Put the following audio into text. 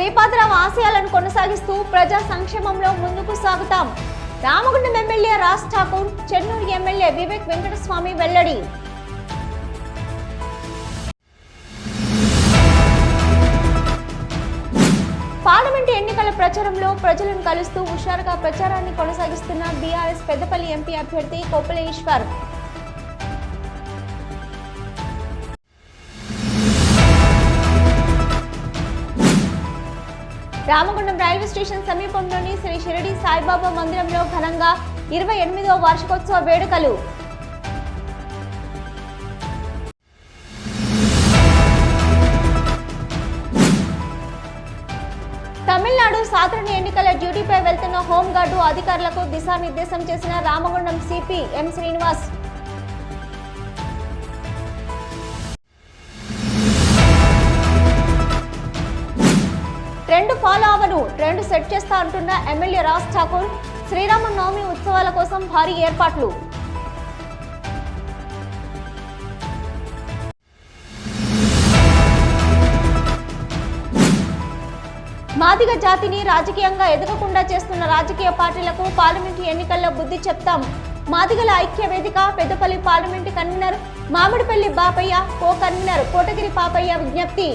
శ్రీపాదరావు ఆశయాలను కొనసాగిస్తూ ప్రజా సంక్షేమంలో ముందుకు సాగుతాం. రామగుండం ఎమ్మెల్యే రాజ్ ఠాకూర్, చెన్నూరు ఎమ్మెల్యే వివేక్ వెంకటస్వామి వెల్లడి. పార్లమెంటు ఎన్నికల ప్రచారంలో ప్రజలను కలుస్తూ హుషారుగా ప్రచారాన్ని కొనసాగిస్తున్న బీఆర్ఎస్ పెద్దపల్లి ఎంపీ అభ్యర్థి కొప్పుల ఈశ్వర్. రామగుండం రైల్వే స్టేషన్ సమీపంలోని శ్రీ షిరిడి సాయిబాబా మందిరంలో ఘనంగా 28వ వార్షికోత్సవ వేడుకలు. తమిళనాడు సాధారణ ఎన్నికల డ్యూటీపై వెళ్తున్న హోంగార్డు అధికారులకు దిశానిర్దేశం చేసిన Ramagundam CP M Srinivas. Trend follow అవను, ట్రెండ్ సెట్ చేస్తా అంటున్న ఎమ్మెల్యే రాజ్ ఠాకూర్. శ్రీరామనవమి ఉత్సవాల కోసం భారీ ఏర్పాట్లు. మాదిగ జాతిని రాజకీయంగా ఎదగకుండా చేస్తున్న రాజకీయ పార్టీలకు పార్లమెంటు ఎన్నికల్లో బుద్ధి చెప్తాం. మాదిగల ఐక్య వేదిక Peddapalli parliament convener Mamidipalli Bapayya, co convener Kotagiri Papayya విజ్ఞప్తి.